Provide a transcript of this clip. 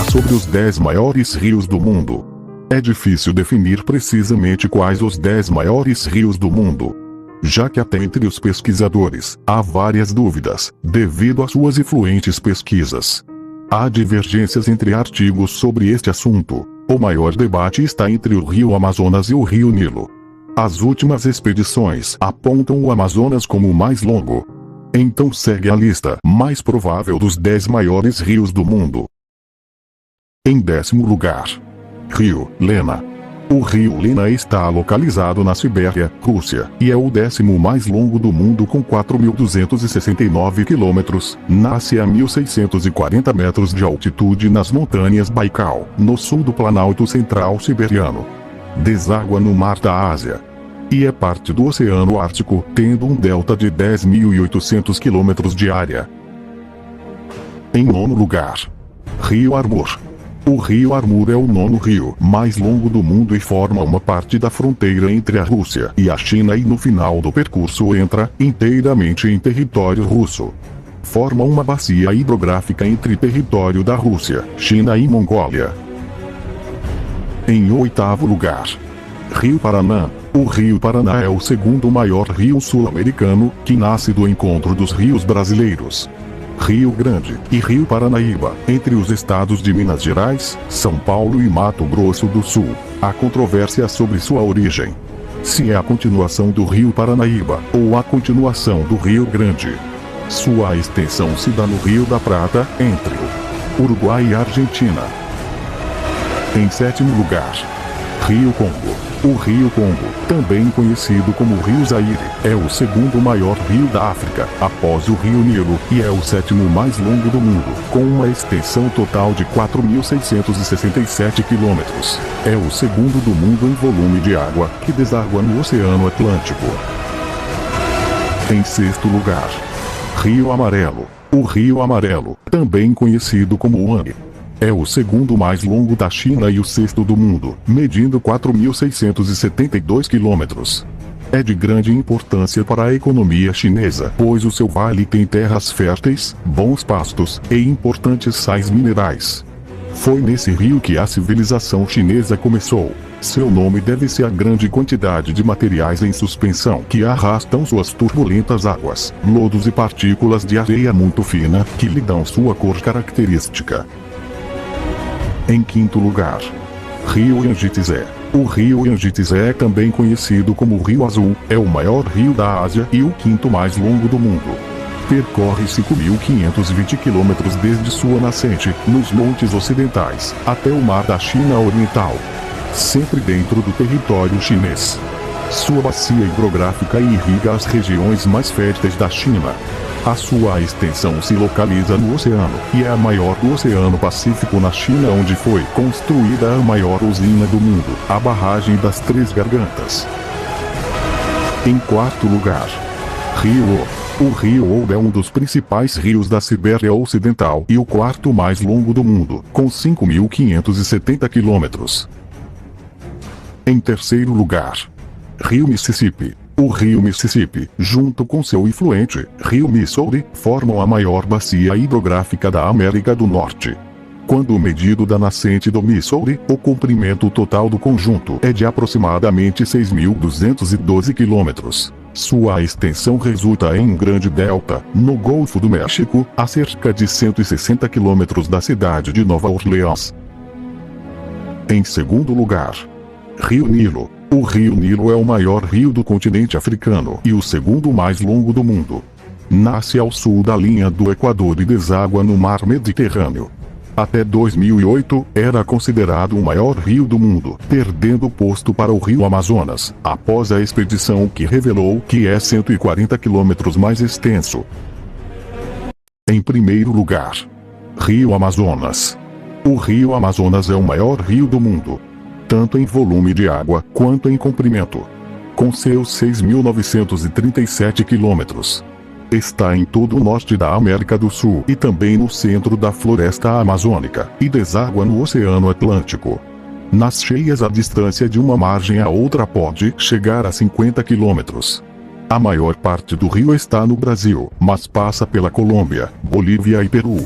sobre os 10 maiores rios do mundo. É difícil definir precisamente quais os 10 maiores rios do mundo, já que até entre os pesquisadores há várias dúvidas, devido às suas influentes pesquisas. Há divergências entre artigos sobre este assunto. O maior debate está entre o rio Amazonas e o rio Nilo. As últimas expedições apontam o Amazonas como o mais longo. Então segue a lista mais provável dos 10 maiores rios do mundo. Em 10º lugar, Rio Lena. O rio Lena está localizado na Sibéria, Rússia, e é o 10º mais longo do mundo com 4.269 quilômetros. Nasce a 1.640 metros de altitude nas montanhas Baikal, no sul do Planalto Central Siberiano. Deságua no Mar da Ásia e é parte do Oceano Ártico, tendo um delta de 10.800 quilômetros de área. Em 9º lugar, Rio Amur. O rio Amur é o 9º rio mais longo do mundo e forma uma parte da fronteira entre a Rússia e a China, e no final do percurso entra inteiramente em território russo. Forma uma bacia hidrográfica entre território da Rússia, China e Mongólia. Em 8º lugar, Rio Paraná. O rio Paraná é o 2º maior rio sul-americano, que nasce do encontro dos rios brasileiros Rio Grande e Rio Paranaíba, entre os estados de Minas Gerais, São Paulo e Mato Grosso do Sul. Há controvérsia sobre sua origem, se é a continuação do Rio Paranaíba ou a continuação do Rio Grande. Sua extensão se dá no Rio da Prata, entre o Uruguai e a Argentina. Em 7º lugar, Rio Congo. O Rio Congo, também conhecido como Rio Zaire, é o 2º maior rio da África, após o Rio Nilo, e é o 7º mais longo do mundo, com uma extensão total de 4.667 quilômetros. É o 2º do mundo em volume de água, que deságua no Oceano Atlântico. Em 6º lugar, Rio Amarelo. O Rio Amarelo, também conhecido como Huang, é o 2º mais longo da China e o 6º do mundo, medindo 4.672 quilômetros. É de grande importância para a economia chinesa, pois o seu vale tem terras férteis, bons pastos e importantes sais minerais. Foi nesse rio que a civilização chinesa começou. Seu nome deve-se à grande quantidade de materiais em suspensão que arrastam suas turbulentas águas, lodos e partículas de areia muito fina, que lhe dão sua cor característica. Em 5º lugar, Rio Yangtze. O rio Yangtze, também conhecido como Rio Azul, é o maior rio da Ásia e o 5º mais longo do mundo. Percorre 5.520 quilômetros desde sua nascente, nos montes ocidentais, até o mar da China Oriental, sempre dentro do território chinês. Sua bacia hidrográfica irriga as regiões mais férteis da China. A sua extensão se localiza no oceano, e é a maior do Oceano Pacífico na China, onde foi construída a maior usina do mundo, a Barragem das Três Gargantas. Em 4º lugar, Rio O. O Rio O é um dos principais rios da Sibéria Ocidental e o 4º mais longo do mundo, com 5.570 quilômetros. Em 3º lugar, Rio Mississippi. O rio Mississippi, junto com seu influente rio Missouri, formam a maior bacia hidrográfica da América do Norte. Quando medido da nascente do Missouri, o comprimento total do conjunto é de aproximadamente 6.212 quilômetros. Sua extensão resulta em um grande delta, no Golfo do México, a cerca de 160 quilômetros da cidade de Nova Orleans. Em 2º lugar, Rio Nilo. O rio Nilo é o maior rio do continente africano e o 2º mais longo do mundo. Nasce ao sul da linha do Equador e deságua no mar Mediterrâneo. Até 2008, era considerado o maior rio do mundo, perdendo o posto para o rio Amazonas, após a expedição que revelou que é 140 quilômetros mais extenso. Em 1º lugar, Rio Amazonas. O rio Amazonas é o maior rio do mundo, tanto em volume de água quanto em comprimento. Com seus 6.937 quilômetros, está em todo o norte da América do Sul e também no centro da floresta amazônica, e deságua no Oceano Atlântico. Nas cheias, a distância de uma margem à outra pode chegar a 50 quilômetros. A maior parte do rio está no Brasil, mas passa pela Colômbia, Bolívia e Peru.